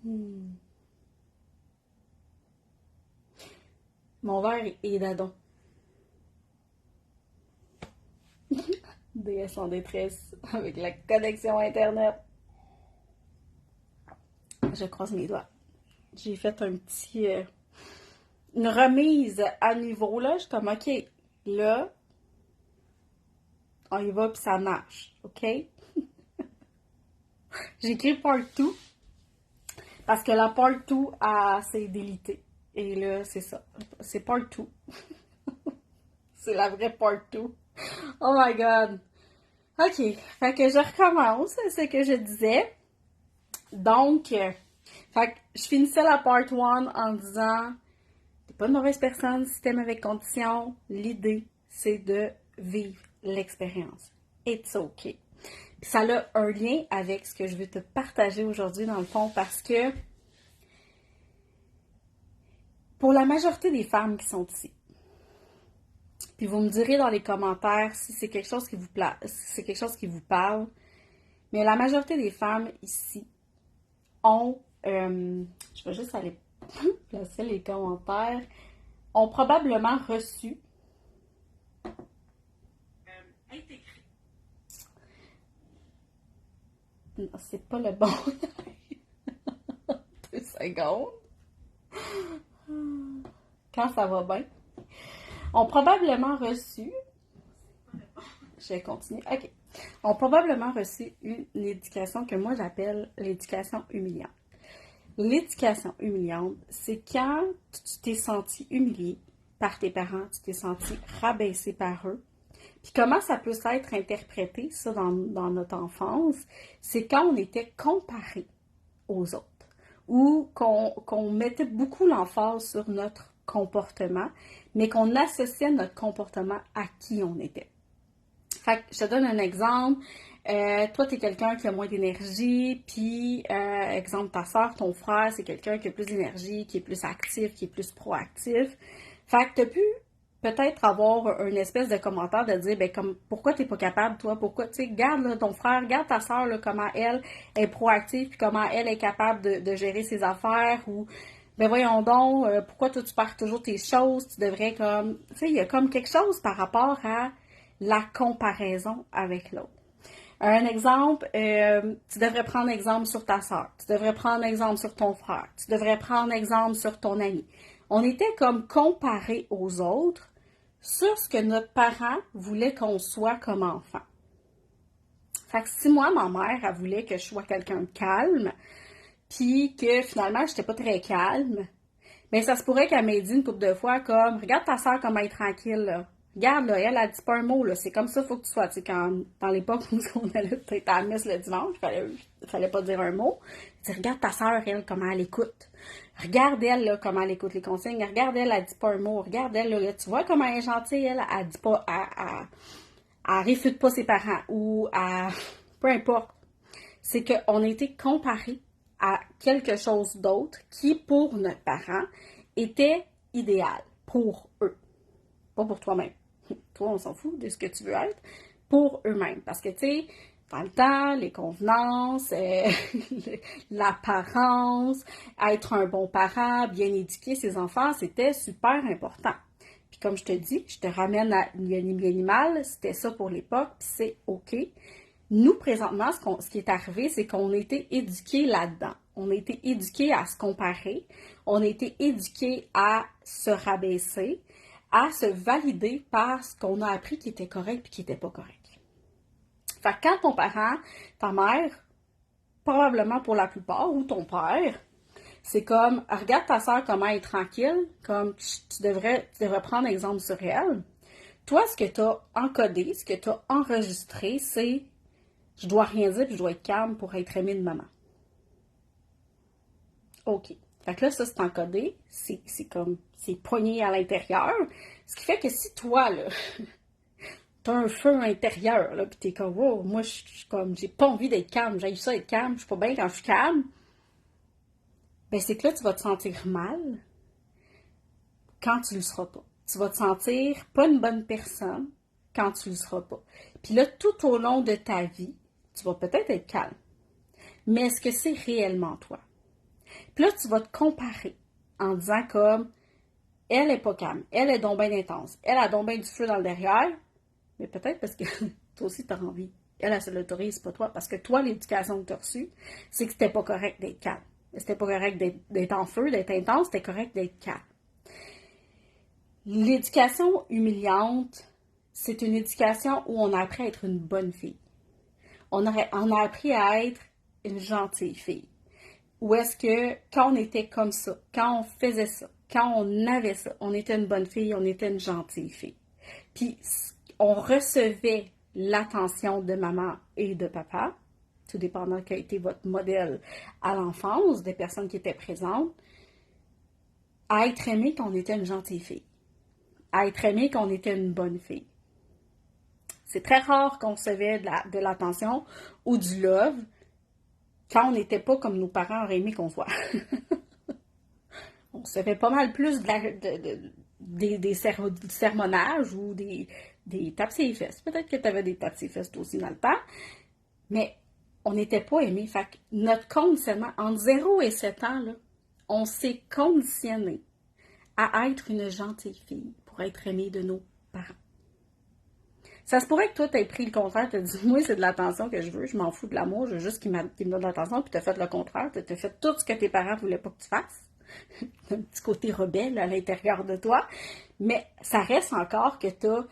Hmm. Mon verre est d'adon. DS en détresse avec la connexion Internet. Je croise mes doigts. J'ai fait une remise à niveau là. Je suis comme, OK, là, on y va puis ça marche, OK? J'ai écrit part 2 parce que la part 2, c'est délité. Et là, c'est ça. C'est part 2. C'est la vraie part 2. Oh my god. OK. Fait que je recommence ce que je disais. Donc, fait que je finissais la part 1 en disant t'es pas une mauvaise personne si t'aimes avec condition. L'idée, c'est de vivre l'expérience. It's okay. Puis ça a un lien avec ce que je veux te partager aujourd'hui dans le fond parce que pour la majorité des femmes qui sont ici, puis vous me direz dans les commentaires si c'est quelque chose qui vous si c'est quelque chose qui vous parle, mais la majorité des femmes ici ont, je vais juste aller placer les commentaires, ont probablement reçu intégré. Non, c'est pas le bon. 2 secondes. Quand ça va bien. Ont probablement reçu. Je vais continuer. OK. Ont probablement reçu une éducation que moi j'appelle l'éducation humiliante. L'éducation humiliante, c'est quand tu t'es senti humilié par tes parents, tu t'es senti rabaissé par eux. Puis comment ça peut s'être interprété, ça, dans notre enfance, c'est quand on était comparé aux autres ou qu'on mettait beaucoup l'emphase sur notre comportement, mais qu'on associait notre comportement à qui on était. Fait que je te donne un exemple. Toi, tu es quelqu'un qui a moins d'énergie, puis, exemple, ta soeur, ton frère, c'est quelqu'un qui a plus d'énergie, qui est plus actif, qui est plus proactif. Fait que tu as pu peut-être avoir une espèce de commentaire de dire, ben, comme, pourquoi t'es pas capable, toi? Pourquoi, tu sais, regarde là, ton frère, regarde ta soeur, là, comment elle est proactive, puis comment elle est capable de gérer ses affaires, ou, ben, voyons donc, pourquoi toi, tu perds toujours tes choses, tu devrais, comme, tu sais, il y a comme quelque chose par rapport à la comparaison avec l'autre. Un exemple, tu devrais prendre exemple sur ta soeur, tu devrais prendre exemple sur ton frère, tu devrais prendre exemple sur ton ami. On était comme comparés aux autres sur ce que notre parent voulait qu'on soit comme enfant. Fait que si moi, ma mère, elle voulait que je sois quelqu'un de calme, puis que finalement, j'étais pas très calme, mais ça se pourrait qu'elle m'ait dit une couple de fois comme regarde ta soeur comme elle est tranquille là. Regarde là, elle dit pas un mot là, c'est comme ça faut que tu sois. Tu sais, quand dans l'époque où on allait peut-être à la messe le dimanche, fallait pas dire un mot. Tu dis, regarde ta soeur, elle, comment elle écoute. Regarde elle là, comment elle écoute les consignes. Regarde elle dit pas un mot. Regarde elle là, tu vois comment elle est gentille, elle dit pas, elle réfute pas ses parents ou à peu importe. C'est qu'on a été comparés à quelque chose d'autre qui, pour notre parent, était idéal pour eux. Pas pour toi-même. Toi, on s'en fout de ce que tu veux être. Pour eux-mêmes. Parce que, tu sais, dans le temps, les convenances, l'apparence, être un bon parent, bien éduquer ses enfants, c'était super important. Puis comme je te dis, je te ramène à ni bien ni mal, c'était ça pour l'époque, puis c'est OK. Nous, présentement, ce qui est arrivé, c'est qu'on a été éduqués là-dedans. On a été éduqués à se comparer. On a été éduqués à se rabaisser, à se valider par ce qu'on a appris qui était correct et qui n'était pas correct. Fait que quand ton parent, ta mère, probablement pour la plupart, ou ton père, c'est comme, regarde ta soeur comment elle est tranquille, comme tu devrais prendre exemple sur elle. Toi, ce que tu as encodé, ce que tu as enregistré, c'est je dois rien dire puis je dois être calme pour être aimée de maman. OK. Fait que là, ça, c'est encodé. C'est comme, c'est poigné à l'intérieur. Ce qui fait que si toi, là, t'as un feu intérieur, là, pis t'es comme, wow, moi, je suis comme, j'ai pas envie d'être calme, j'ai ça être calme, je suis pas bien quand je suis calme, ben c'est que là, tu vas te sentir mal quand tu le seras pas. Tu vas te sentir pas une bonne personne quand tu le seras pas. Puis là, tout au long de ta vie, tu vas peut-être être calme. Mais est-ce que c'est réellement toi? Puis là, tu vas te comparer en disant comme, elle est pas calme, elle est donc bien intense, elle a donc bien du feu dans le derrière, mais peut-être parce que toi aussi, tu as envie. Elle se l'autorise, pas toi, parce que toi, l'éducation que tu as reçue, c'est que c'était pas correct d'être calme. C'était pas correct d'être en feu, d'être intense, c'était correct d'être calme. L'éducation humiliante, c'est une éducation où on a appris à être une bonne fille. On a appris à être une gentille fille. Ou est-ce que quand on était comme ça, quand on faisait ça, quand on avait ça, on était une bonne fille, on était une gentille fille. Puis on recevait l'attention de maman et de papa, tout dépendant quel a été votre modèle à l'enfance, des personnes qui étaient présentes, à être aimé qu'on était une gentille fille, à être aimé qu'on était une bonne fille. C'est très rare qu'on recevait de l'attention ou du love quand on n'était pas comme nos parents auraient aimé qu'on soit. On recevait pas mal plus des sermonnages ou des tapes sur les fesses. Peut-être que tu avais des tapes sur les fesses aussi dans le temps, mais on n'était pas aimé. Fait que notre conditionnement, entre 0 et 7 ans, là, on s'est conditionné à être une gentille fille pour être aimée de nos parents. Ça se pourrait que toi, tu aies pris le contraire, tu as dit, moi, c'est de l'attention que je veux, je m'en fous de l'amour, je veux juste qu'il me donne de l'attention, puis tu as fait le contraire, tu as fait tout ce que tes parents voulaient pas que tu fasses. Un petit côté rebelle à l'intérieur de toi, mais ça reste encore que tu as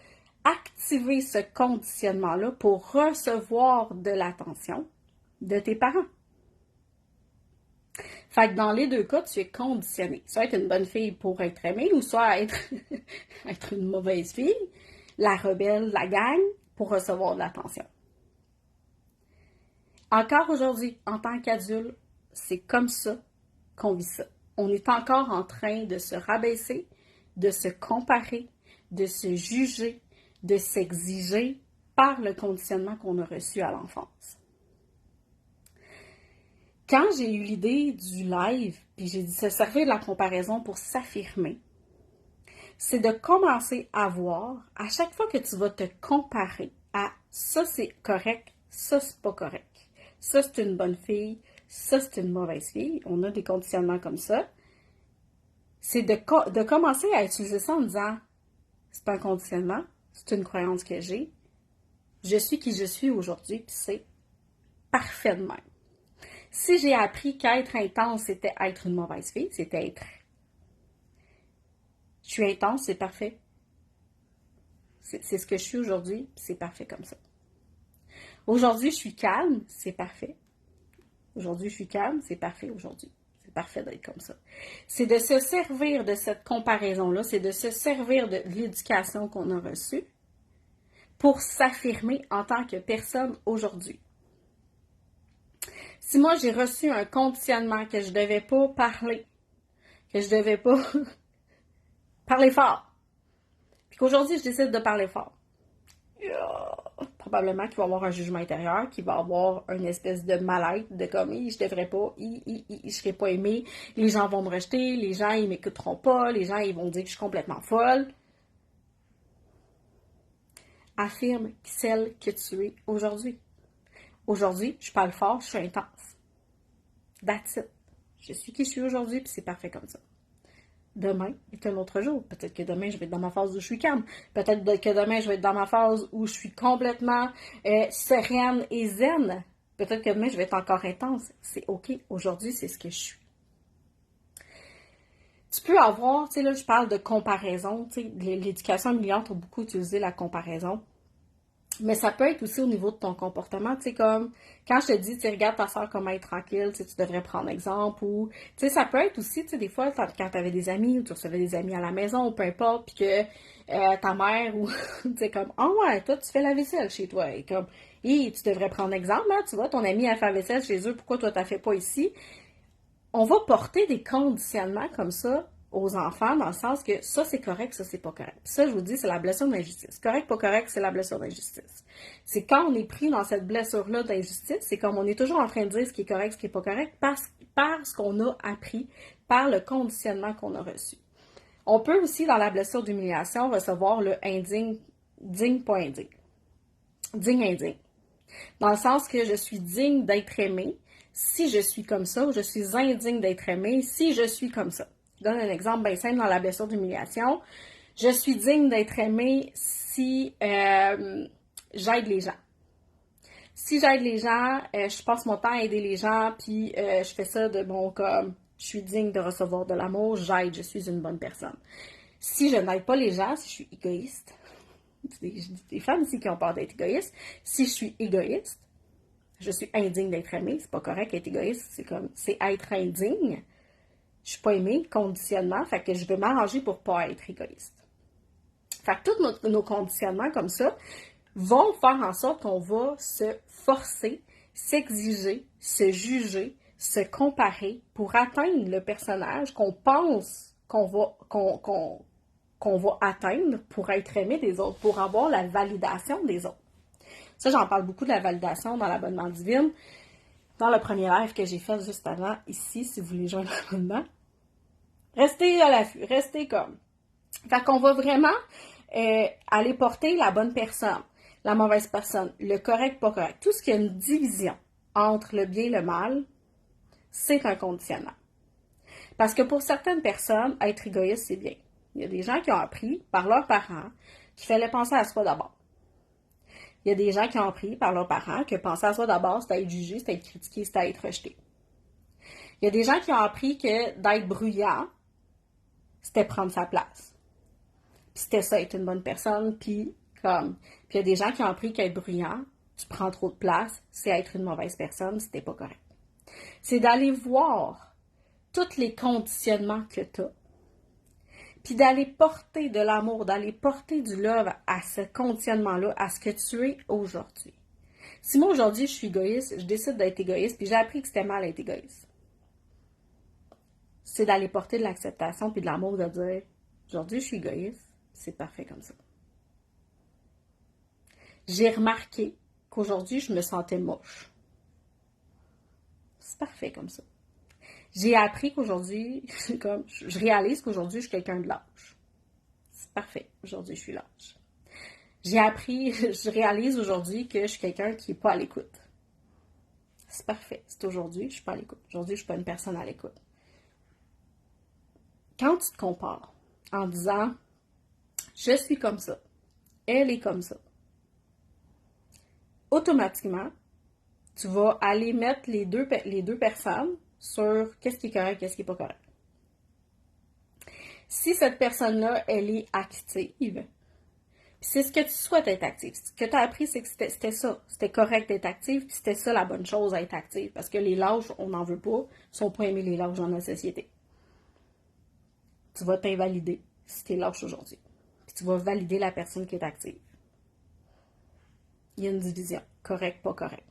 activé ce conditionnement-là pour recevoir de l'attention de tes parents. Fait que dans les deux cas, tu es conditionné. Soit être une bonne fille pour être aimée, ou soit être une mauvaise fille, la rebelle, la gang, pour recevoir de l'attention. Encore aujourd'hui, en tant qu'adulte, c'est comme ça qu'on vit ça. On est encore en train de se rabaisser, de se comparer, de se juger, de s'exiger par le conditionnement qu'on a reçu à l'enfance. Quand j'ai eu l'idée du live, puis j'ai dit se servir de la comparaison pour s'affirmer, c'est de commencer à voir, à chaque fois que tu vas te comparer à ça c'est correct, ça c'est pas correct, ça c'est une bonne fille, ça c'est une mauvaise fille, on a des conditionnements comme ça, c'est de commencer à utiliser ça en disant c'est pas un conditionnement, c'est une croyance que j'ai, je suis qui je suis aujourd'hui, puis c'est parfait de même. Si j'ai appris qu'être intense, c'était être une mauvaise fille, c'était être... Je suis intense, c'est parfait. C'est ce que je suis aujourd'hui, c'est parfait comme ça. Aujourd'hui, je suis calme, c'est parfait. Aujourd'hui, je suis calme, c'est parfait aujourd'hui. C'est parfait d'être comme ça. C'est de se servir de cette comparaison-là, c'est de se servir de l'éducation qu'on a reçue pour s'affirmer en tant que personne aujourd'hui. Si moi, j'ai reçu un conditionnement que je ne devais pas parler, que je ne devais pas parler fort, puis qu'aujourd'hui, je décide de parler fort, probablement qu'il va y avoir un jugement intérieur, qu'il va y avoir une espèce de mal-être, de comme, je devrais pas, je serai pas aimée, les gens vont me rejeter, les gens, ils m'écouteront pas, les gens, ils vont dire que je suis complètement folle. Affirme celle que tu es aujourd'hui. Aujourd'hui, je parle fort, je suis intense. That's it. Je suis qui je suis aujourd'hui, puis c'est parfait comme ça. Demain est un autre jour. Peut-être que demain, je vais être dans ma phase où je suis calme. Peut-être que demain, je vais être dans ma phase où je suis complètement sereine et zen. Peut-être que demain, je vais être encore intense. C'est OK. Aujourd'hui, c'est ce que je suis. Tu peux avoir, tu sais, là, je parle de comparaison. Tu sais, l'éducation humiliante a beaucoup utilisé la comparaison. Mais ça peut être aussi au niveau de ton comportement, tu sais, comme quand je te dis, tu regardes ta soeur comme elle est tranquille, tu devrais prendre exemple, ou, tu sais, ça peut être aussi, tu sais, des fois, quand tu avais des amis, ou tu recevais des amis à la maison, ou peu importe, puis que ta mère, ou, tu sais, comme, oh ouais, toi, tu fais la vaisselle chez toi, et comme, tu devrais prendre exemple, hein, tu vois, ton ami a fait la vaisselle chez eux, pourquoi toi, tu la fais pas ici? On va porter des conditionnements comme ça aux enfants, dans le sens que ça, c'est correct, ça, c'est pas correct. Puis ça, je vous dis, c'est la blessure d'injustice. Correct, pas correct, c'est la blessure d'injustice. C'est quand on est pris dans cette blessure-là d'injustice, c'est comme on est toujours en train de dire ce qui est correct, ce qui est pas correct, parce qu'on a appris, par le conditionnement qu'on a reçu. On peut aussi, dans la blessure d'humiliation, recevoir le indigne, digne, pas indigne. Digne, indigne. Dans le sens que je suis digne d'être aimée, si je suis comme ça, ou je suis indigne d'être aimée si je suis comme ça. Je donne un exemple bien simple dans la blessure d'humiliation. Je suis digne d'être aimée si j'aide les gens. Si j'aide les gens, je passe mon temps à aider les gens, puis je fais ça de bon comme je suis digne de recevoir de l'amour, j'aide, je suis une bonne personne. Si je n'aide pas les gens, si je suis égoïste, des femmes ici qui ont peur d'être égoïstes, si je suis égoïste, je suis indigne d'être aimée, c'est pas correct être égoïste, c'est être indigne. Je suis pas aimée, conditionnement, fait que je veux m'arranger pour pas être égoïste. Fait que tous nos conditionnements comme ça vont faire en sorte qu'on va se forcer, s'exiger, se juger, se comparer pour atteindre le personnage qu'on pense qu'on va atteindre pour être aimé des autres, pour avoir la validation des autres. Ça, j'en parle beaucoup de la validation dans l'abonnement divine. Dans le premier live que j'ai fait juste avant, ici, si vous voulez joindre l'abonnement, restez à l'affût, restez comme. Fait qu'on va vraiment aller porter la bonne personne, la mauvaise personne, le correct, pas correct. Tout ce qui a une division entre le bien et le mal, c'est un conditionnement. Parce que pour certaines personnes, être égoïste, c'est bien. Il y a des gens qui ont appris par leurs parents qu'il fallait penser à soi d'abord. Il y a des gens qui ont appris par leurs parents que penser à soi d'abord, c'était être jugé, c'était être critiqué, c'était être rejeté. Il y a des gens qui ont appris que d'être bruyant, c'était prendre sa place. Puis c'était ça, être une bonne personne, puis il y a des gens qui ont appris qu'être bruyant, tu prends trop de place, c'est être une mauvaise personne, c'était pas correct. C'est d'aller voir tous les conditionnements que tu as, puis d'aller porter de l'amour, d'aller porter du love à ce conditionnement-là, à ce que tu es aujourd'hui. Si moi, aujourd'hui, je suis égoïste, je décide d'être égoïste, puis j'ai appris que c'était mal d'être égoïste. C'est d'aller porter de l'acceptation puis de l'amour, de dire, aujourd'hui, je suis égoïste, c'est parfait comme ça. J'ai remarqué qu'aujourd'hui, je me sentais moche. C'est parfait comme ça. J'ai appris qu'aujourd'hui, je réalise qu'aujourd'hui, je suis quelqu'un de lâche. C'est parfait. Aujourd'hui, je suis lâche. J'ai appris, je réalise aujourd'hui que je suis quelqu'un qui n'est pas à l'écoute. C'est parfait. C'est aujourd'hui, je ne suis pas à l'écoute. Aujourd'hui, je ne suis pas une personne à l'écoute. Quand tu te compares en disant, je suis comme ça, elle est comme ça, automatiquement, tu vas aller mettre les deux personnes sur qu'est-ce qui est correct, qu'est-ce qui n'est pas correct. Si cette personne-là, elle est active, c'est ce que tu souhaites être active. Ce que tu as appris, c'est que c'était ça. C'était correct d'être active, puis c'était ça la bonne chose à être active. Parce que les lâches, on n'en veut pas, ils sont pas aimés les lâches dans la société. Tu vas t'invalider si tu es lâche aujourd'hui. Puis tu vas valider la personne qui est active. Il y a une division. Correct, pas correct.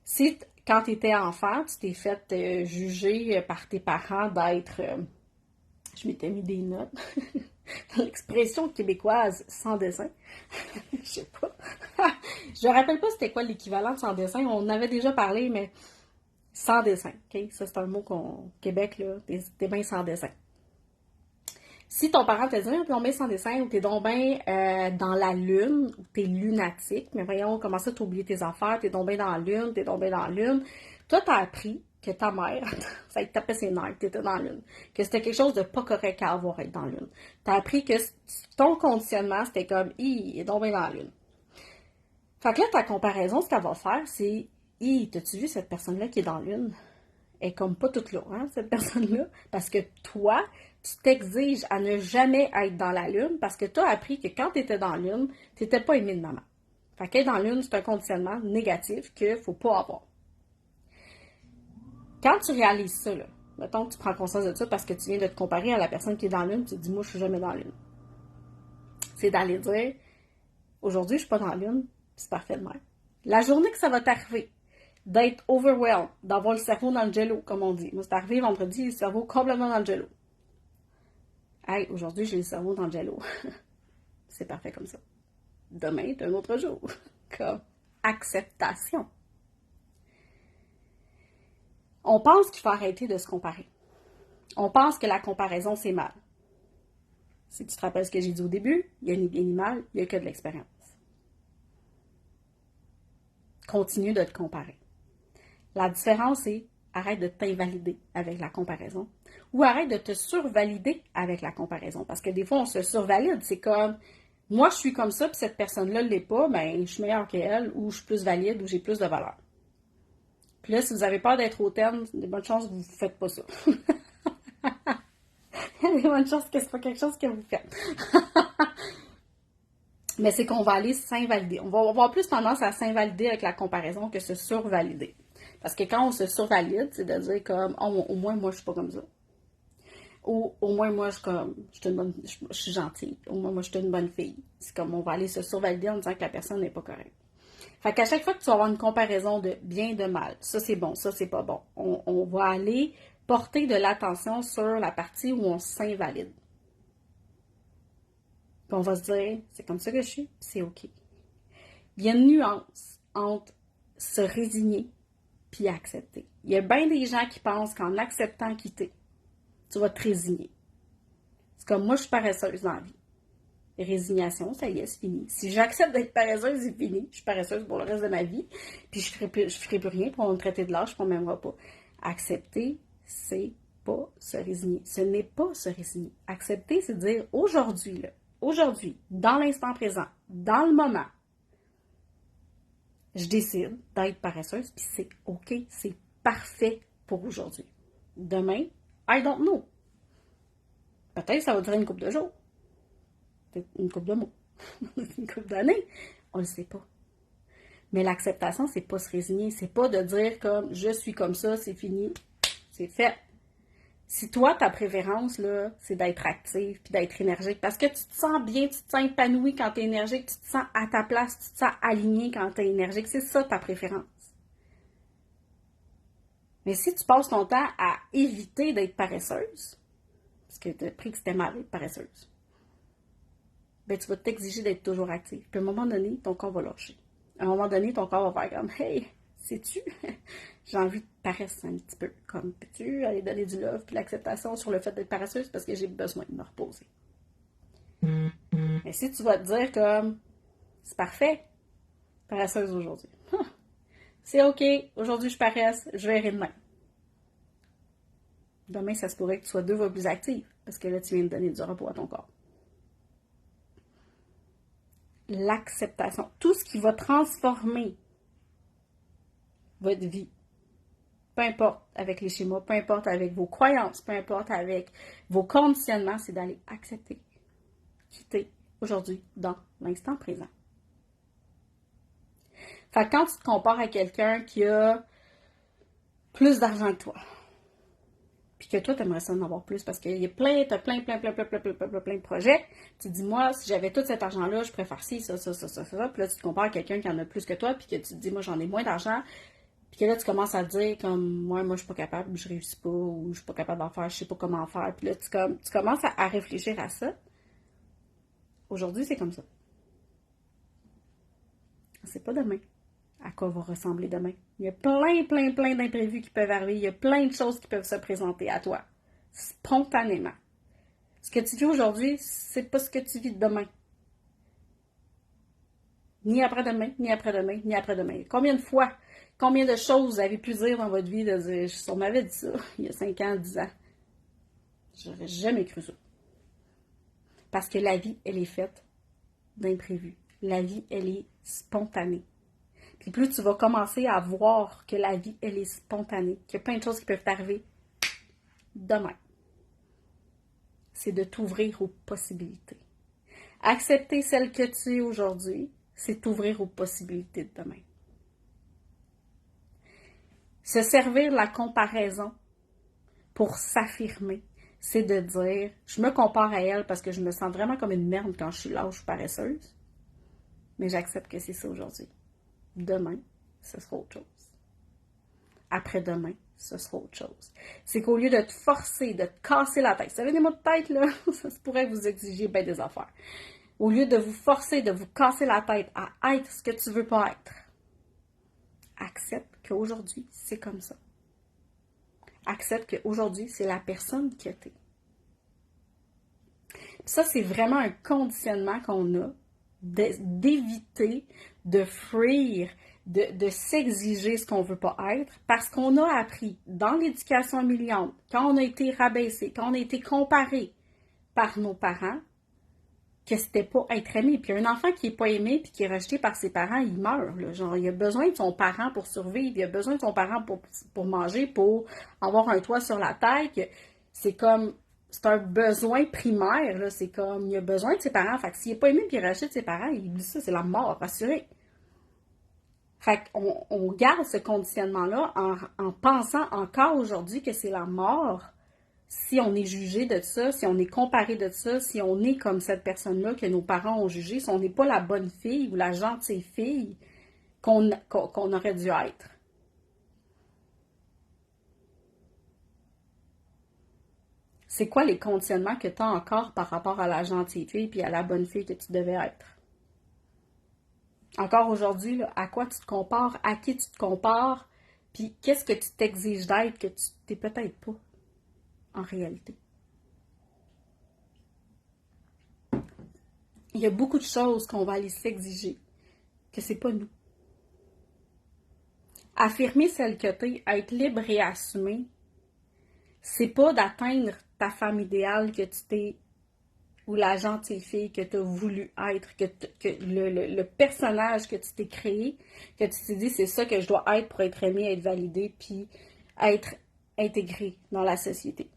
Si, quand tu étais enfant, tu t'es fait juger par tes parents d'être... je m'étais mis des notes. L'expression québécoise sans dessin. Je sais pas. Je me rappelle pas c'était quoi l'équivalent de sans dessin. On en avait déjà parlé, mais sans dessin. Okay? Ça, c'est un mot qu'au Québec, là, t'es bien sans dessin. Si ton parent te dit, t'es donc bien sans dessin, ou t'es donc bien dans la lune, ou t'es lunatique, mais voyons, comment ça t'oublier tes affaires, t'es donc bien dans la lune, t'es donc bien dans la lune. Toi, t'as appris que ta mère, ça te tapait ses nerfs, que t'étais dans la lune, que c'était quelque chose de pas correct à avoir être dans la lune. T'as appris que ton conditionnement, c'était comme, il est donc bien dans la lune. Fait que là, ta comparaison, ce qu'elle va faire, c'est, t'as-tu vu cette personne-là qui est dans la lune? Elle est comme pas toute là, hein, cette personne-là, parce que toi, tu t'exiges à ne jamais être dans la lune parce que tu as appris que quand tu étais dans la lune, tu n'étais pas aimé de maman. Fait qu'être dans la lune, c'est un conditionnement négatif qu'il ne faut pas avoir. Quand tu réalises ça, là, mettons que tu prends conscience de ça parce que tu viens de te comparer à la personne qui est dans la lune, tu te dis, moi, je suis jamais dans la lune. C'est d'aller dire, aujourd'hui, je suis pas dans la lune, c'est parfait de même. La journée que ça va t'arriver, d'être overwhelmed, d'avoir le cerveau dans le jello, comme on dit. Moi, c'est arrivé vendredi, le cerveau complètement dans le jello. Hey, aujourd'hui, j'ai le cerveau dans le jello. C'est parfait comme ça. Demain, c'est un autre jour. Comme acceptation. On pense qu'il faut arrêter de se comparer. On pense que la comparaison, c'est mal. Si tu te rappelles ce que j'ai dit au début, il y a ni bien ni mal, il n'y a que de l'expérience. Continue de te comparer. La différence, c'est arrête de t'invalider avec la comparaison ou arrête de te survalider avec la comparaison. Parce que des fois, on se survalide. C'est comme, moi, je suis comme ça, puis cette personne-là ne l'est pas, ben, je suis meilleure qu'elle, ou je suis plus valide, ou j'ai plus de valeur. Puis là, si vous avez peur d'être hautaine, il y a de bonnes chances que vous ne faites pas ça. Il y a des bonnes chances que ce n'est pas quelque chose que vous faites. Mais c'est qu'on va aller s'invalider. On va avoir plus tendance à s'invalider avec la comparaison que se survalider. Parce que quand on se survalide, c'est de dire comme, oh, au moins, moi, je suis pas comme ça. Ou au moins, moi, je suis gentille. Au moins, moi, je suis une bonne fille. C'est comme, on va aller se survalider en disant que la personne n'est pas correcte. Fait qu'à chaque fois que tu vas avoir une comparaison de bien et de mal, ça c'est bon, ça c'est pas bon, on va aller porter de l'attention sur la partie où on s'invalide. Puis on va se dire, c'est comme ça que je suis, c'est OK. Il y a une nuance entre se résigner puis accepter. Il y a bien des gens qui pensent qu'en acceptant quitter, tu vas te résigner. C'est comme moi, je suis paresseuse dans la vie. Résignation, ça y est, c'est fini. Si j'accepte d'être paresseuse, c'est fini. Je suis paresseuse pour le reste de ma vie. Puis je ferai plus rien pour me traiter de lâche, pour m'aimer pas. Accepter, c'est pas se résigner. Ce n'est pas se résigner. Accepter, c'est dire aujourd'hui, dans l'instant présent, dans le moment, je décide d'être paresseuse, puis c'est OK, c'est parfait pour aujourd'hui. Demain, I don't know. Peut-être ça va durer une couple de jours. Peut-être une couple de mois. Une couple d'années. On le sait pas. Mais l'acceptation, c'est pas se résigner. C'est pas de dire comme je suis comme ça, c'est fini, c'est fait. Si toi, ta préférence, là, c'est d'être active puis d'être énergique, parce que tu te sens bien, tu te sens épanoui quand tu es énergique, tu te sens à ta place, tu te sens aligné quand tu es énergique, c'est ça ta préférence. Mais si tu passes ton temps à éviter d'être paresseuse, parce que tu as pris que c'était mal d'être paresseuse, ben tu vas t'exiger d'être toujours active. Puis à un moment donné, ton corps va lâcher. À un moment donné, ton corps va faire comme « Hey, sais-tu, j'ai envie de paresser un petit peu. Comme, peux-tu aller donner du love puis l'acceptation sur le fait d'être paresseuse parce que j'ai besoin de me reposer. » Mais si tu vas te dire comme « C'est parfait, paresseuse aujourd'hui. C'est OK, aujourd'hui je paresse, je verrai demain. » Demain, ça se pourrait que tu sois 2 fois plus active parce que là, tu viens de donner du repos à ton corps. L'acceptation, tout ce qui va transformer votre vie, peu importe avec les schémas, peu importe avec vos croyances, peu importe avec vos conditionnements, c'est d'aller accepter, quitter aujourd'hui, dans l'instant présent. Fait que quand tu te compares à quelqu'un qui a plus d'argent que toi, puis que toi, tu aimerais ça en avoir plus parce qu'il y a plein de projets. Tu te dis, moi, si j'avais tout cet argent-là, je préfère ci, ça. Puis là, tu te compares à quelqu'un qui en a plus que toi, puis que tu te dis, moi, j'en ai moins d'argent. Puis que là, tu commences à te dire, comme, moi, je suis pas capable, je réussis pas, ou je suis pas capable d'en faire, je sais pas comment faire. Puis là, tu commences à réfléchir à ça. Aujourd'hui, c'est comme ça. C'est pas demain. À quoi va ressembler demain? Il y a plein d'imprévus qui peuvent arriver. Il y a plein de choses qui peuvent se présenter à toi. Spontanément. Ce que tu vis aujourd'hui, c'est pas ce que tu vis demain. Ni après-demain, ni après-demain, ni après-demain. Combien de fois, combien de choses vous avez pu dire dans votre vie de dire, on m'avait dit ça il y a 5 ans, 10 ans. J'aurais jamais cru ça. Parce que la vie, elle est faite d'imprévus. La vie, elle est spontanée. Puis plus tu vas commencer à voir que la vie, elle est spontanée, qu'il y a plein de choses qui peuvent t'arriver demain. C'est de t'ouvrir aux possibilités. Accepter celle que tu es aujourd'hui, c'est t'ouvrir aux possibilités de demain. Se servir de la comparaison pour s'affirmer, c'est de dire, je me compare à elle parce que je me sens vraiment comme une merde quand je suis lâche ou paresseuse, mais j'accepte que c'est ça aujourd'hui. Demain, ce sera autre chose. Après-demain, ce sera autre chose. C'est qu'au lieu de te forcer, de te casser la tête, vous savez des mots de tête, là, ça se pourrait vous exiger bien des affaires. Au lieu de vous forcer, de vous casser la tête à être ce que tu veux pas être, accepte qu'aujourd'hui, c'est comme ça. Accepte qu'aujourd'hui, c'est la personne que tu es. Ça, c'est vraiment un conditionnement qu'on a d'éviter, de fuir, de s'exiger ce qu'on veut pas être, parce qu'on a appris dans l'éducation humiliante, quand on a été rabaissé, quand on a été comparé par nos parents, que c'était pas être aimé. Puis un enfant qui est pas aimé puis qui est rejeté par ses parents, il meurt. Là. Genre, il a besoin de son parent pour survivre, il a besoin de son parent pour manger, pour avoir un toit sur la tête. C'est comme, c'est un besoin primaire. Là. C'est comme, il a besoin de ses parents. Fait que s'il est pas aimé puis il est rejeté de ses parents, il dit ça, c'est la mort, assurée. Fait qu'on garde ce conditionnement-là en pensant encore aujourd'hui que c'est la mort si on est jugé de ça, si on est comparé de ça, si on est comme cette personne-là que nos parents ont jugé, si on n'est pas la bonne fille ou la gentille fille qu'on aurait dû être. C'est quoi les conditionnements que tu as encore par rapport à la gentille fille puis à la bonne fille que tu devais être? Encore aujourd'hui, là, à quoi tu te compares, à qui tu te compares, puis qu'est-ce que tu t'exiges d'être que tu t'es peut-être pas en réalité. Il y a beaucoup de choses qu'on va aller s'exiger que c'est pas nous. Affirmer celle que t'es, être libre et assumé, c'est pas d'atteindre ta femme idéale que tu t'es ou la gentille fille que tu as voulu être, que le personnage que tu t'es créé, que tu t'es dit c'est ça que je dois être pour être aimé, être validé, puis être intégré dans la société.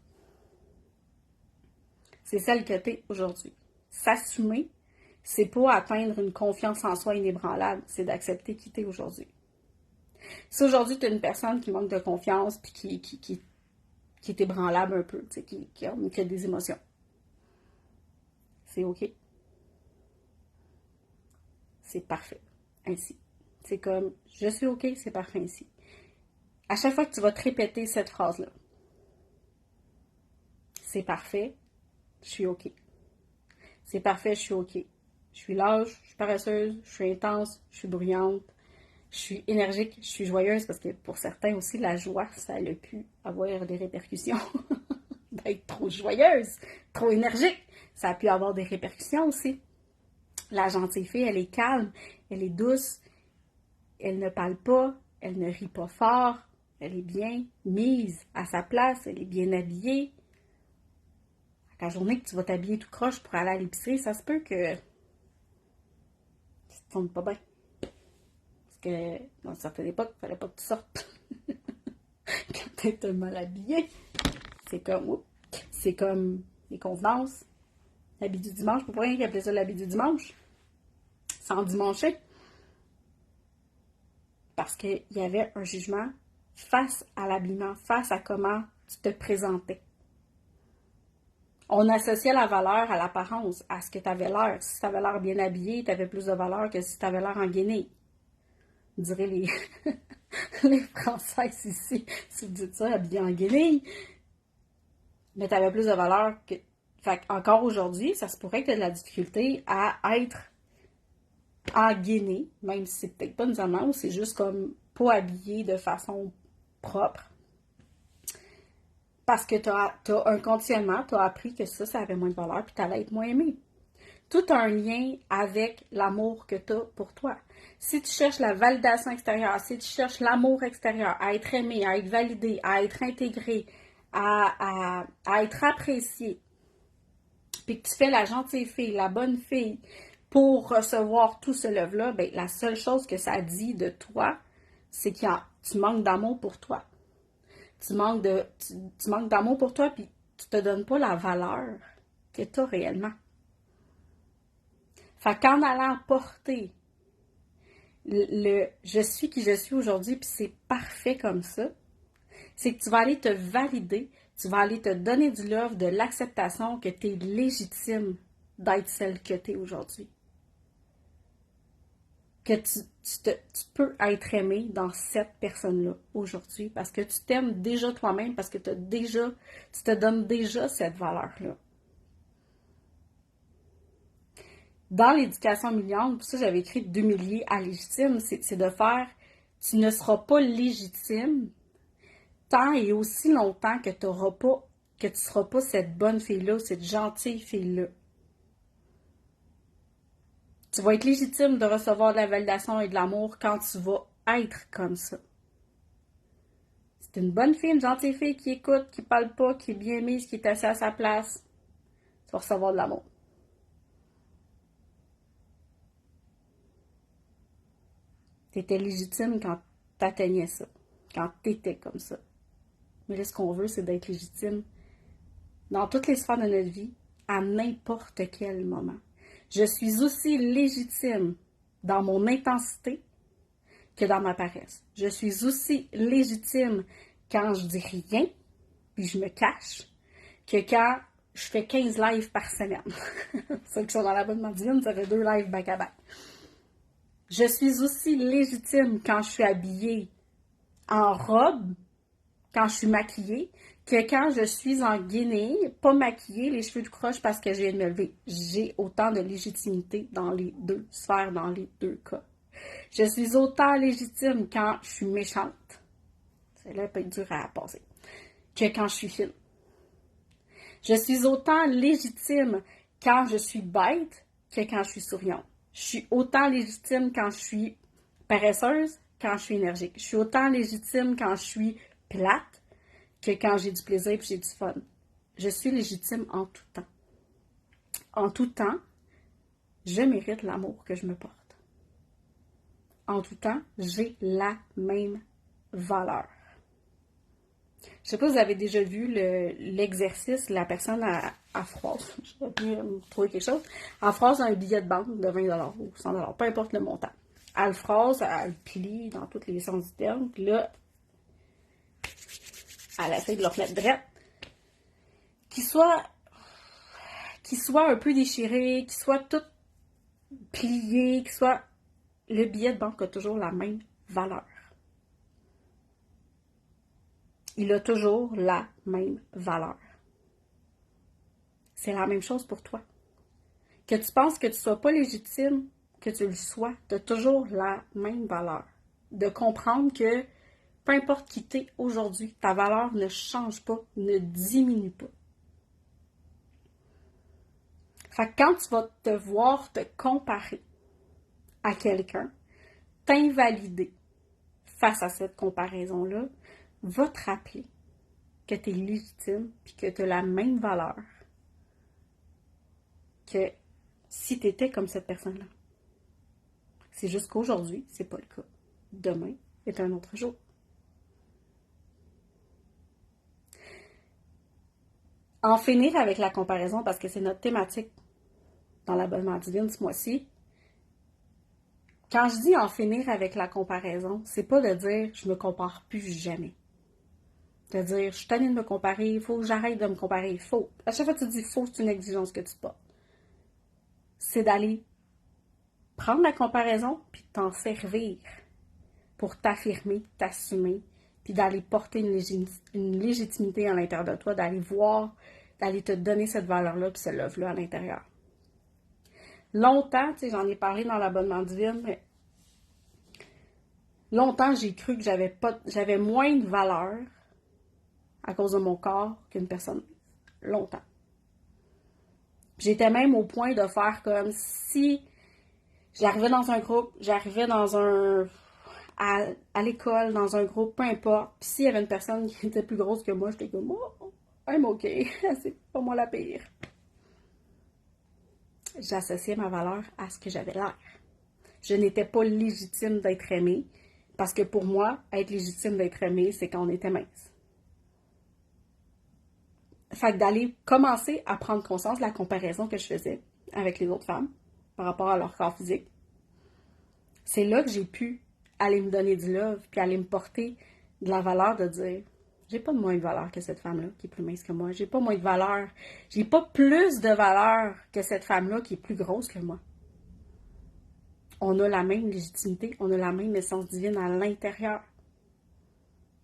C'est celle que tu es aujourd'hui. S'assumer, c'est pas atteindre une confiance en soi inébranlable, c'est d'accepter qui tu es aujourd'hui. Si aujourd'hui tu es une personne qui manque de confiance puis qui est ébranlable un peu, qui a des émotions, c'est OK. C'est parfait ainsi. C'est comme, je suis OK, c'est parfait ainsi. À chaque fois que tu vas te répéter cette phrase-là, c'est parfait, je suis OK. C'est parfait, je suis OK. Je suis lâche, je suis paresseuse, je suis intense, je suis bruyante, je suis énergique, je suis joyeuse, parce que pour certains aussi, la joie, ça a pu avoir des répercussions. D'être trop joyeuse, trop énergique, ça a pu avoir des répercussions aussi. La gentille fille, elle est calme, elle est douce, elle ne parle pas, elle ne rit pas fort, elle est bien mise à sa place, elle est bien habillée. La journée que tu vas t'habiller tout croche pour aller à l'épicerie, ça se peut que ça te tombe pas bien. Parce que dans une certaine époque, il fallait pas que tu sortes quand tu es mal habillée. C'est comme les convenances. L'habit du dimanche, pour rien qu'ils appelaient ça l'habit du dimanche. Sans dimancher. Parce qu'il y avait un jugement face à l'habillement, face à comment tu te présentais. On associait la valeur à l'apparence, à ce que tu avais l'air. Si tu avais l'air bien habillé, tu avais plus de valeur que si tu avais l'air en guenille. Diraient les Françaises ici, si vous dites ça, habillé en guenille. Mais tu avais plus de valeur que... Fait encore aujourd'hui, ça se pourrait que tu aies de la difficulté à être en guenille, même si c'est peut-être pas nécessairement, ou c'est juste comme pas habillé de façon propre. Parce que tu as un conditionnement, tu as appris que ça avait moins de valeur, puis tu allais être moins aimé. Tout a un lien avec l'amour que tu as pour toi. Si tu cherches la validation extérieure, si tu cherches l'amour extérieur, à être aimé, à être validé, à être intégré, à être apprécié, puis que tu fais la gentille fille, la bonne fille, pour recevoir tout ce love-là, ben, la seule chose que ça dit de toi, c'est que tu manques d'amour pour toi. Tu manques d'amour pour toi, puis tu te donnes pas la valeur que tu as réellement. Fait qu'en allant porter le je suis qui je suis aujourd'hui, puis c'est parfait comme ça, c'est que tu vas aller te valider, tu vas aller te donner du love, de l'acceptation que tu es légitime d'être celle que tu es aujourd'hui. Que tu peux être aimé dans cette personne-là aujourd'hui parce que tu t'aimes déjà toi-même, parce que tu te donnes déjà cette valeur-là. Dans l'éducation humiliante, pour ça j'avais écrit d'humilier à légitime, c'est de faire, tu ne seras pas légitime tant et aussi longtemps que tu ne seras pas cette bonne fille-là, cette gentille fille-là. Tu vas être légitime de recevoir de la validation et de l'amour quand tu vas être comme ça. C'est une bonne fille, une gentille fille qui écoute, qui parle pas, qui est bien mise, qui est assise à sa place. Tu vas recevoir de l'amour. Tu étais légitime quand tu atteignais ça, quand tu étais comme ça. Mais là, ce qu'on veut, c'est d'être légitime dans toutes les sphères de notre vie, à n'importe quel moment. Je suis aussi légitime dans mon intensité que dans ma paresse. Je suis aussi légitime quand je dis rien, puis je me cache, que quand je fais 15 lives par semaine. Ceux qui sont dans l'abonnement divine, ça fait 2 lives back-à-back. Je suis aussi légitime quand je suis habillée en robe, quand je suis maquillée, que quand je suis en guenille, pas maquillée, les cheveux de croche parce que je viens de me lever. J'ai autant de légitimité dans les deux sphères, dans les deux cas. Je suis autant légitime quand je suis méchante. Celle-là peut être dure à passer. Que quand je suis fine. Je suis autant légitime quand je suis bête que quand je suis souriante. Je suis autant légitime quand je suis paresseuse, quand je suis énergique. Je suis autant légitime quand je suis plate que quand j'ai du plaisir et j'ai du fun. Je suis légitime en tout temps. En tout temps, je mérite l'amour que je me porte. En tout temps, j'ai la même valeur. Je ne sais pas si vous avez déjà vu l'exercice, la personne à froisse, je vais pu trouver quelque chose, elle froisse un billet de banque de 20$ ou 100$, peu importe le montant. Elle le froisse, elle le plie dans tous les sens du terme, puis là, elle essaie de le remettre droit. Qu'il soit un peu déchiré, qu'il soit tout plié, qu'il soit... Le billet de banque a toujours la même valeur. Il a toujours la même valeur. C'est la même chose pour toi. Que tu penses que tu ne sois pas légitime, que tu le sois, tu as toujours la même valeur. De comprendre que peu importe qui t'es aujourd'hui, ta valeur ne change pas, ne diminue pas. Fait que quand tu vas te voir te comparer à quelqu'un, t'invalider face à cette comparaison-là, va te rappeler que tu es légitime et que tu as la même valeur que si tu étais comme cette personne-là. C'est juste qu'aujourd'hui, c'est pas le cas. Demain est un autre jour. En finir avec la comparaison, parce que c'est notre thématique dans l'abonnement divine ce mois-ci. Quand je dis en finir avec la comparaison, c'est pas de dire je me compare plus jamais. De dire je suis tannée de me comparer, il faut que j'arrête de me comparer. Il faut. À chaque fois que tu dis faut, c'est une exigence que tu portes. C'est d'aller prendre la comparaison puis t'en servir pour t'affirmer, t'assumer, puis d'aller porter une légitimité à l'intérieur de toi, d'aller voir, d'aller te donner cette valeur-là puis ce love-là à l'intérieur. Longtemps, tu sais, j'en ai parlé dans l'abonnement divine, mais longtemps, j'ai cru que j'avais moins de valeur à cause de mon corps qu'une personne. Longtemps. J'étais même au point de faire comme si j'arrivais dans un groupe, j'arrivais dans à l'école, dans un groupe, peu importe. Puis s'il y avait une personne qui était plus grosse que moi, j'étais comme, oh, I'm OK, c'est pas moi la pire. J'associais ma valeur à ce que j'avais l'air. Je n'étais pas légitime d'être aimée, parce que pour moi, être légitime d'être aimée, c'est quand on était mince. Fait que d'aller commencer à prendre conscience de la comparaison que je faisais avec les autres femmes par rapport à leur corps physique, c'est là que j'ai pu aller me donner du love, puis aller me porter de la valeur de dire j'ai pas moins de valeur que cette femme-là qui est plus mince que moi, j'ai pas moins de valeur, j'ai pas plus de valeur que cette femme-là qui est plus grosse que moi. On a la même légitimité, on a la même essence divine à l'intérieur.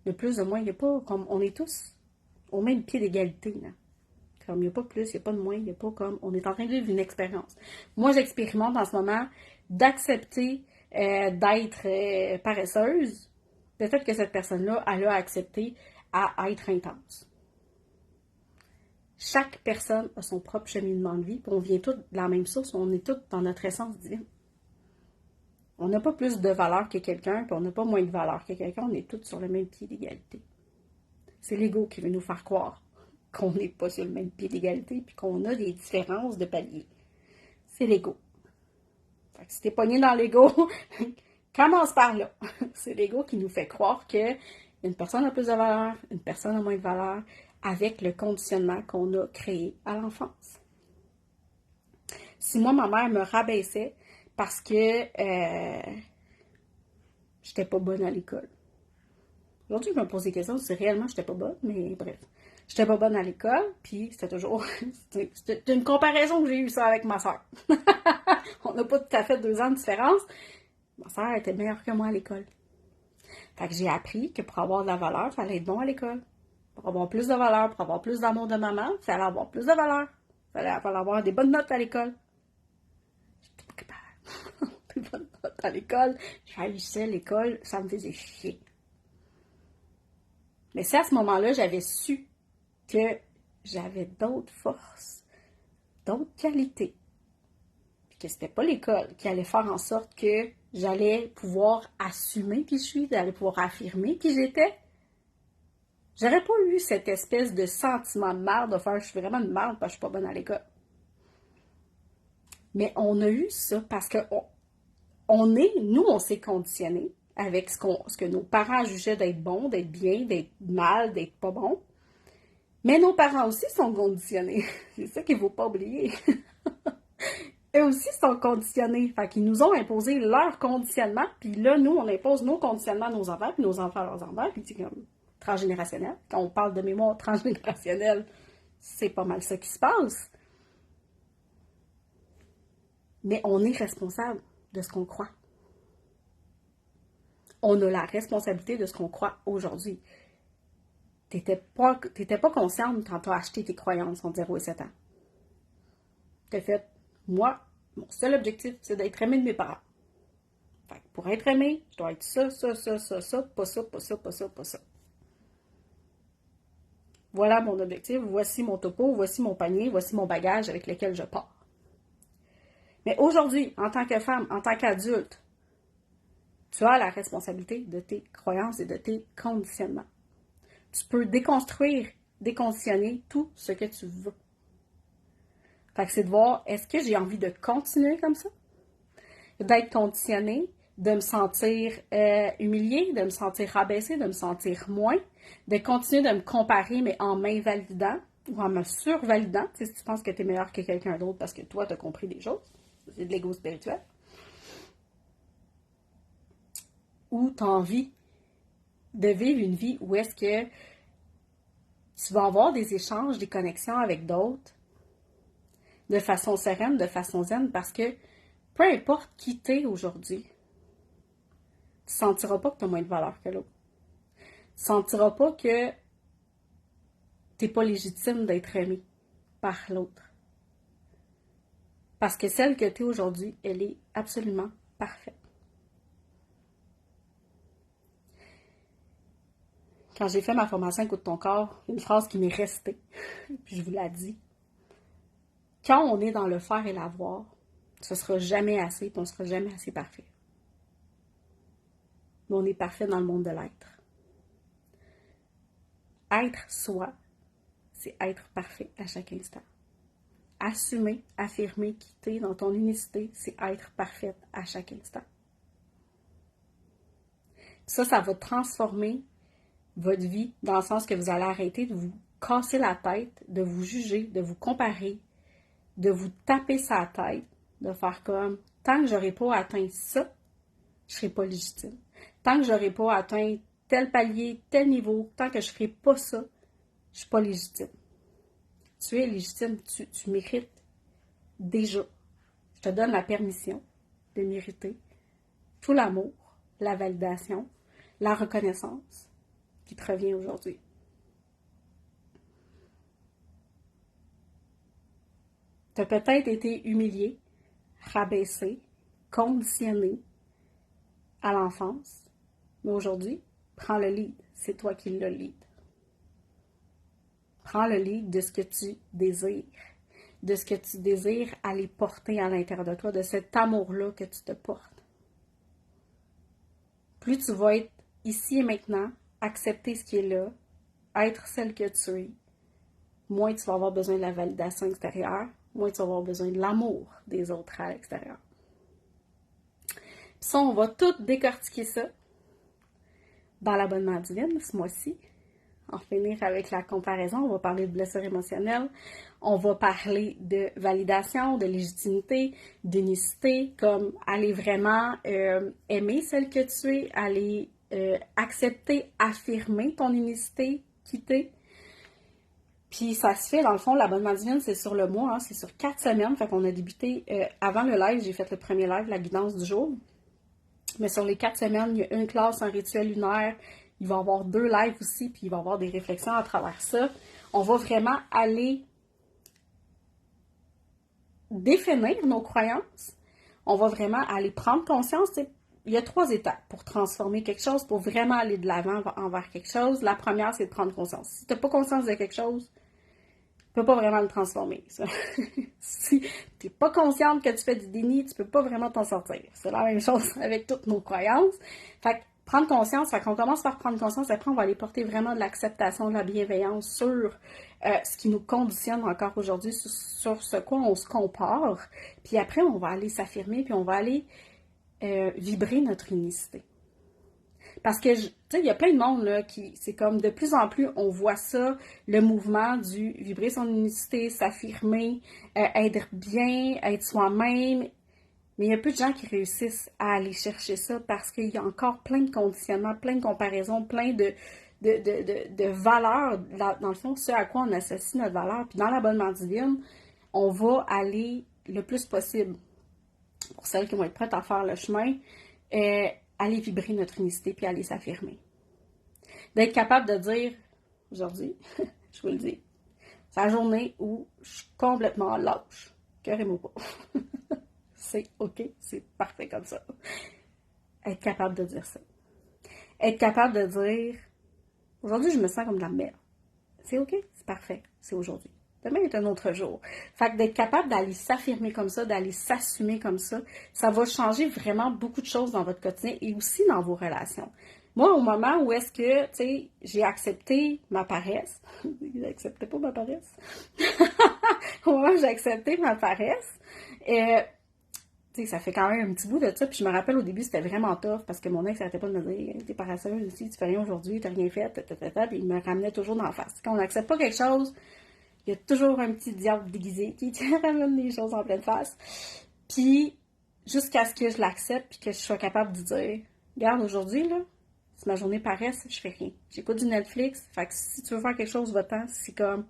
Le plus de moins, il n'y a pas comme on est tous au même pied d'égalité. Là. Comme il n'y a pas plus, il n'y a pas de moins, il n'y a pas comme on est en train de vivre une expérience. Moi, j'expérimente en ce moment d'accepter d'être paresseuse. Peut-être que cette personne-là, elle a accepté à être intense. Chaque personne a son propre cheminement de vie, puis on vient tous de la même source, on est tous dans notre essence divine. On n'a pas plus de valeur que quelqu'un, puis on n'a pas moins de valeur que quelqu'un. On est tous sur le même pied d'égalité. C'est l'ego qui veut nous faire croire qu'on n'est pas sur le même pied d'égalité, puis qu'on a des différences de paliers. C'est l'ego. Fait que si t'es pogné dans l'ego, commence par là. C'est l'ego qui nous fait croire que une personne a plus de valeur, une personne a moins de valeur, avec le conditionnement qu'on a créé à l'enfance. Si moi, ma mère me rabaissait parce que j'étais pas bonne à l'école. Aujourd'hui, je me pose des questions si réellement j'étais pas bonne, mais bref. J'étais pas bonne à l'école, puis c'était toujours... C'était une comparaison que j'ai eue ça avec ma soeur. On n'a pas tout à fait 2 ans de différence. Ma soeur était meilleure que moi à l'école. Fait que j'ai appris que pour avoir de la valeur, il fallait être bon à l'école. Pour avoir plus de valeur, pour avoir plus d'amour de maman, il fallait avoir plus de valeur. Il fallait avoir des bonnes notes à l'école. J'étais pas capable. Des bonnes notes à l'école. J'haïssais l'école, ça me faisait chier. Mais c'est à ce moment-là, j'avais su que j'avais d'autres forces, d'autres qualités. Puis que c'était pas l'école qui allait faire en sorte que j'allais pouvoir assumer qui je suis, j'allais pouvoir affirmer qui j'étais. J'aurais pas eu cette espèce de sentiment de merde de faire je suis vraiment une merde parce que je suis pas bonne à l'école. Mais on a eu ça parce que nous, on s'est conditionnés avec ce que nos parents jugeaient d'être bon, d'être bien, d'être mal, d'être pas bon. Mais nos parents aussi sont conditionnés. C'est ça qu'il ne faut pas oublier. Eux aussi sont conditionnés. Fait qu'ils nous ont imposé leur conditionnement. Puis là, nous, on impose nos conditionnements à nos enfants, puis nos enfants à leurs enfants. Puis c'est comme transgénérationnel. Quand on parle de mémoire transgénérationnelle, c'est pas mal ça qui se passe. Mais on est responsable de ce qu'on croit. On a la responsabilité de ce qu'on croit aujourd'hui. T'étais pas consciente quand tu as acheté tes croyances entre 0 et 7 ans. T'as fait, moi, mon seul objectif, c'est d'être aimé de mes parents. Fait que pour être aimé, je dois être ça, ça, ça, ça, ça, pas ça, pas ça, pas ça, pas ça. Voilà mon objectif, voici mon topo, voici mon panier, voici mon bagage avec lequel je pars. Mais aujourd'hui, en tant que femme, en tant qu'adulte, tu as la responsabilité de tes croyances et de tes conditionnements. Tu peux déconstruire, déconditionner tout ce que tu veux. Fait que c'est de voir, est-ce que j'ai envie de continuer comme ça? D'être conditionnée, de me sentir humiliée, de me sentir rabaissée, de me sentir moins, de continuer de me comparer, mais en m'invalidant ou en me survalidant, si tu penses que tu es meilleur que quelqu'un d'autre parce que toi, tu as compris des choses. C'est de l'ego spirituel. Ou tu as envie de vivre une vie où est-ce que tu vas avoir des échanges, des connexions avec d'autres de façon sereine, de façon zen, parce que peu importe qui t'es aujourd'hui, tu ne sentiras pas que tu as moins de valeur que l'autre. Tu ne sentiras pas que tu n'es pas légitime d'être aimé par l'autre. Parce que celle que tu es aujourd'hui, elle est absolument parfaite. Quand j'ai fait ma formation Écoute ton corps, une phrase qui m'est restée, puis je vous l'ai dit. Quand on est dans le faire et l'avoir, ce ne sera jamais assez, puis on ne sera jamais assez parfait. Mais on est parfait dans le monde de l'être. Être soi, c'est être parfait à chaque instant. Assumer, affirmer, quitter dans ton unicité, c'est être parfaite à chaque instant. Ça va transformer votre vie dans le sens que vous allez arrêter de vous casser la tête, de vous juger, de vous comparer, de vous taper sa tête, de faire comme tant que j'aurai pas atteint ça, je serai pas légitime. Tant que j'aurai pas atteint tel palier, tel niveau, tant que je ferai pas ça, je suis pas légitime. Tu es légitime, tu mérites déjà. Je te donne la permission de mériter tout l'amour, la validation, la reconnaissance qui te revient aujourd'hui. Tu as peut-être été humilié, rabaissé, conditionné à l'enfance, mais aujourd'hui, prends le lead. C'est toi qui le lead. Prends le lead de ce que tu désires, de ce que tu désires aller porter à l'intérieur de toi, de cet amour-là que tu te portes. plus tu vas être ici et maintenant, accepter ce qui est là, être celle que tu es, moins tu vas avoir besoin de la validation extérieure, moins tu vas avoir besoin de l'amour des autres à l'extérieur. Puis ça, on va tout décortiquer ça dans l'abonnement divine ce mois-ci. En finir avec la comparaison, on va parler de blessure émotionnelle, on va parler de validation, de légitimité, d'unicité, comme aller vraiment aimer celle que tu es, aller accepter, affirmer ton unicité qui t'es. Puis ça se fait, dans le fond, l'abonnement divine, c'est sur le mois, hein, c'est sur 4 semaines, fait qu'on a débuté avant le live, j'ai fait le premier live, la guidance du jour. Mais sur les 4 semaines, il y a une classe, un rituel lunaire, il va y avoir 2 lives aussi, puis il va y avoir des réflexions à travers ça. On va vraiment aller définir nos croyances. On va vraiment aller prendre conscience. Il y a 3 étapes pour transformer quelque chose, pour vraiment aller de l'avant envers quelque chose. La première, c'est de prendre conscience. Si tu n'as pas conscience de quelque chose, tu ne peux pas vraiment le transformer. Si tu n'es pas consciente que tu fais du déni, tu ne peux pas vraiment t'en sortir. C'est la même chose avec toutes nos croyances. Fait que prendre conscience, fait qu'on commence par prendre conscience, après on va aller porter vraiment de l'acceptation, de la bienveillance sur ce qui nous conditionne encore aujourd'hui, sur ce quoi on se compare. Puis après, on va aller s'affirmer, puis on va aller vibrer notre unicité. Parce que, tu sais, il y a plein de monde, là, c'est comme de plus en plus, on voit ça, le mouvement du vibrer son unicité, s'affirmer, être bien, être soi-même. Mais il y a peu de gens qui réussissent à aller chercher ça parce qu'il y a encore plein de conditionnements, plein de comparaisons, plein de valeurs, dans le fond, ce à quoi on associe notre valeur. Puis dans l'abonnement divine, on va aller le plus possible, pour celles qui vont être prêtes à faire le chemin, aller vibrer notre unicité puis aller s'affirmer. D'être capable de dire, aujourd'hui, je vous le dis, c'est la journée où je suis complètement lâche. Cœur-moi pas. C'est OK, c'est parfait comme ça. Être capable de dire ça. Être capable de dire, aujourd'hui, je me sens comme de la merde. C'est OK, c'est parfait, c'est aujourd'hui. Demain est un autre jour. Fait que d'être capable d'aller s'affirmer comme ça, d'aller s'assumer comme ça va changer vraiment beaucoup de choses dans votre quotidien et aussi dans vos relations. Moi, au moment où est-ce que, tu sais, j'ai accepté ma paresse, j'acceptais pas ma paresse, au moment où j'ai accepté ma paresse, tu sais, ça fait quand même un petit bout de ça, puis je me rappelle au début, c'était vraiment tough, parce que mon ex n'arrêtait pas de me dire « T'es paresseuse aussi, tu fais rien aujourd'hui, t'as rien fait, puis il me ramenait toujours d'en face. Quand on n'accepte pas quelque chose, il y a toujours un petit diable déguisé qui te ramène les choses en pleine face. Puis, jusqu'à ce que je l'accepte, puis que je sois capable de dire « Regarde, aujourd'hui, là, si ma journée paresse, je fais rien. J'écoute du Netflix, fait que si tu veux faire quelque chose, va-t'en, c'est comme... »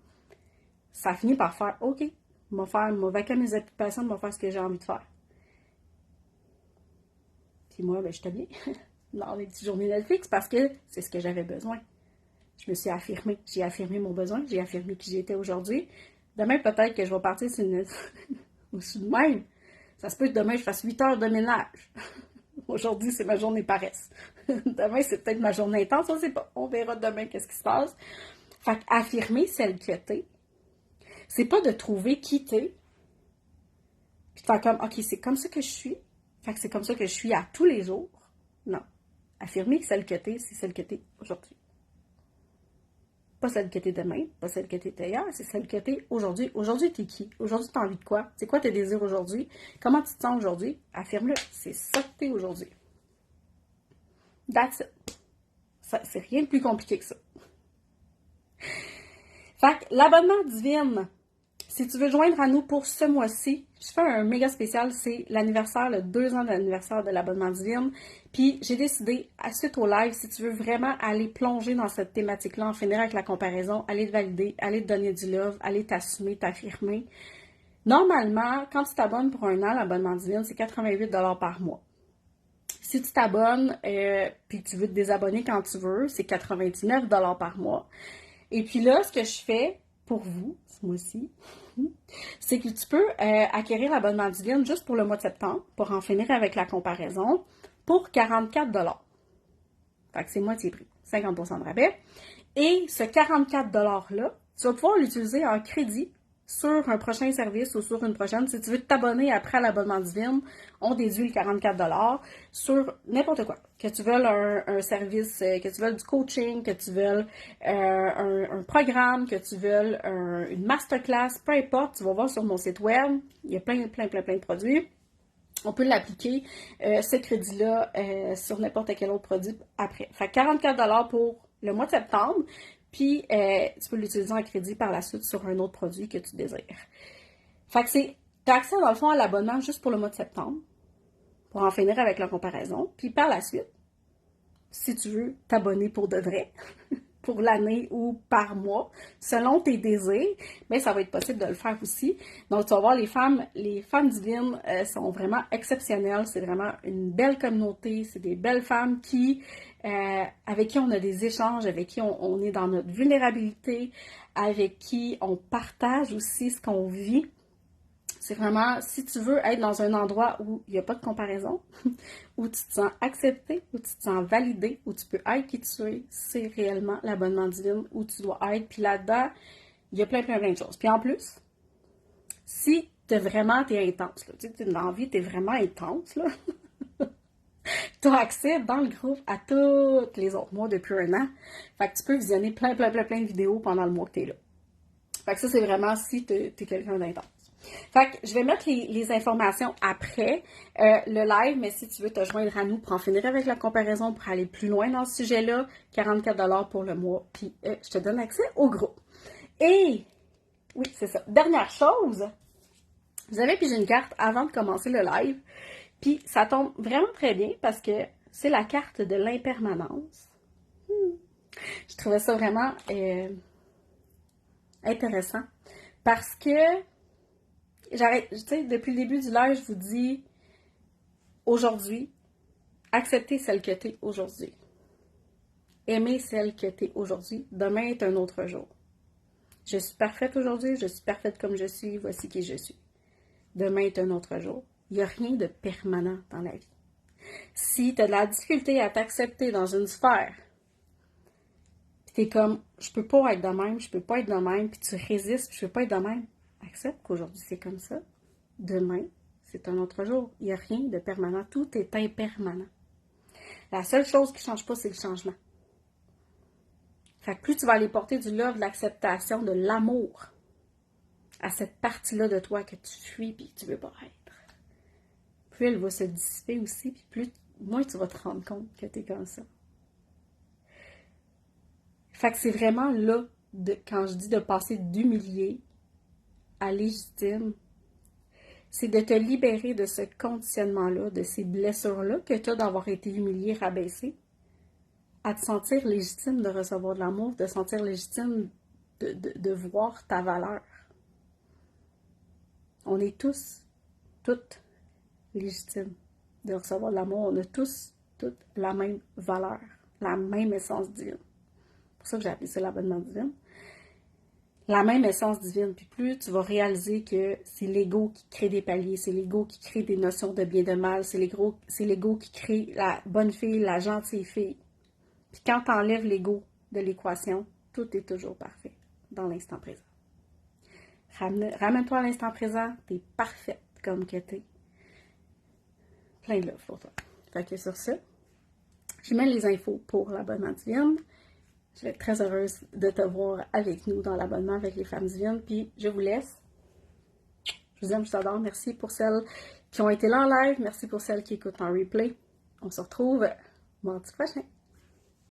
Ça finit par faire « OK, m'a vaquer mes occupations, m'a faire ce que j'ai envie de faire. » Puis moi, ben, j'étais bien dans les petites journées Netflix parce que c'est ce que j'avais besoin. Je me suis affirmée. J'ai affirmé mon besoin. J'ai affirmé qui j'étais aujourd'hui. Demain, peut-être que je vais partir sur une... aussi de même. Ça se peut que demain, je fasse 8 heures de ménage. Aujourd'hui, c'est ma journée paresse. Demain, c'est peut-être ma journée intense. On sait pas. On verra demain qu'est-ce qui se passe. Fait qu'affirmer celle que t'es, c'est pas de trouver qui t'es, puis de faire comme, OK, c'est comme ça que je suis. Fait que c'est comme ça que je suis à tous les jours. Non. Affirmer que celle que t'es, c'est celle que t'es aujourd'hui. Pas celle que t'es demain, pas celle que t'es hier, c'est celle que t'es aujourd'hui. Aujourd'hui, t'es qui? Aujourd'hui, t'as envie de quoi? C'est quoi tes désirs aujourd'hui? Comment tu te sens aujourd'hui? Affirme-le. C'est ça que t'es aujourd'hui. That's it. Ça, c'est rien de plus compliqué que ça. Fait que l'abonnement divine, si tu veux joindre à nous pour ce mois-ci, je fais un méga spécial, c'est l'anniversaire, le 2 ans d'anniversaire de l'abonnement divine. Puis j'ai décidé, suite au live, si tu veux vraiment aller plonger dans cette thématique-là, en finir avec la comparaison, aller te valider, aller te donner du love, aller t'assumer, t'affirmer. Normalement, quand tu t'abonnes pour un an, l'abonnement divine, c'est 88 $ par mois. Si tu t'abonnes puis tu veux te désabonner quand tu veux, c'est 99 $ par mois. Et puis là, ce que je fais pour vous, ce mois-ci, c'est que tu peux acquérir l'abonnement divine juste pour le mois de septembre, pour en finir avec la comparaison, pour 44 $. Fait que c'est moitié prix, 50 % de rabais. Et ce 44 $-là, tu vas pouvoir l'utiliser en crédit sur un prochain service ou sur une prochaine. Si tu veux t'abonner après à l'abonnement divine, on déduit le 44$ sur n'importe quoi. Que tu veuilles un service, que tu veuilles du coaching, que tu veuilles un programme, que tu veuilles une masterclass, peu importe, tu vas voir sur mon site web, il y a plein de produits. On peut l'appliquer, ce crédit-là, sur n'importe quel autre produit après. Fait 44$ pour le mois de septembre, puis tu peux l'utiliser en crédit par la suite sur un autre produit que tu désires. Fait que tu as accès dans le fond à l'abonnement juste pour le mois de septembre, pour en finir avec la comparaison, puis par la suite, si tu veux t'abonner pour de vrai, pour l'année ou par mois, selon tes désirs, mais ça va être possible de le faire aussi. Donc, tu vas voir, les femmes divines sont vraiment exceptionnelles. C'est vraiment une belle communauté. C'est des belles femmes avec qui on a des échanges, avec qui on est dans notre vulnérabilité, avec qui on partage aussi ce qu'on vit. C'est vraiment, si tu veux être dans un endroit où il n'y a pas de comparaison, où tu te sens accepté, où tu te sens validé, où tu peux être qui tu es, c'est réellement l'abonnement divine où tu dois être. Puis là-dedans, il y a plein de choses. Puis en plus, si t'es intense, là, tu sais, dans la vie, t'es vraiment intense, là, tu as accès dans le groupe à tous les autres mois depuis un an. Fait que tu peux visionner plein de vidéos pendant le mois que t'es là. Fait que ça, c'est vraiment si t'es quelqu'un d'intense. Fait que je vais mettre les informations après le live, mais si tu veux te joindre à nous pour en finir avec la comparaison, pour aller plus loin dans ce sujet-là, 44$ pour le mois, puis je te donne accès au groupe. Et, oui, c'est ça. Dernière chose, vous avez pigé une carte avant de commencer le live, puis ça tombe vraiment très bien parce que c'est la carte de l'impermanence. Je trouvais ça vraiment intéressant parce que tu sais, depuis le début du live, je vous dis, aujourd'hui, acceptez celle que tu es aujourd'hui. Aimez celle que tu es aujourd'hui. Demain est un autre jour. Je suis parfaite aujourd'hui, je suis parfaite comme je suis, voici qui je suis. Demain est un autre jour. Il n'y a rien de permanent dans la vie. Si tu as de la difficulté à t'accepter dans une sphère, puis tu es comme, je peux pas être de même, je peux pas être de même, puis tu résistes, puis je peux pas être de même, accepte qu'aujourd'hui c'est comme ça. Demain, c'est un autre jour. Il n'y a rien de permanent. Tout est impermanent. La seule chose qui ne change pas, c'est le changement. Fait que plus tu vas aller porter du love, de l'acceptation, de l'amour à cette partie-là de toi que tu fuis et que tu ne veux pas être, plus elle va se dissiper aussi, puis plus moins tu vas te rendre compte que tu es comme ça. Fait que c'est vraiment là, quand je dis de passer d'humilié à légitime, c'est de te libérer de ce conditionnement-là, de ces blessures-là que tu as d'avoir été humilié, rabaissé, à te sentir légitime de recevoir de l'amour, de sentir légitime de voir ta valeur. On est tous, toutes légitimes de recevoir de l'amour. On a tous, toutes la même valeur, la même essence divine. C'est pour ça que j'ai appelé ça l'abonnement divin. La même essence divine. Puis plus tu vas réaliser que c'est l'ego qui crée des paliers, c'est l'ego qui crée des notions de bien et de mal, c'est l'ego qui crée la bonne fille, la gentille fille. Puis quand tu enlèves l'ego de l'équation, tout est toujours parfait dans l'instant présent. Ramène-toi à l'instant présent, t'es parfaite comme que t'es. Plein de love pour toi. Fait que sur ça, je mets les infos pour l'abonnement divine. Je vais être très heureuse de te voir avec nous dans l'abonnement avec les femmes divines. Puis je vous laisse. Je vous aime, je t'adore. Merci pour celles qui ont été là en live. Merci pour celles qui écoutent en replay. On se retrouve mardi prochain.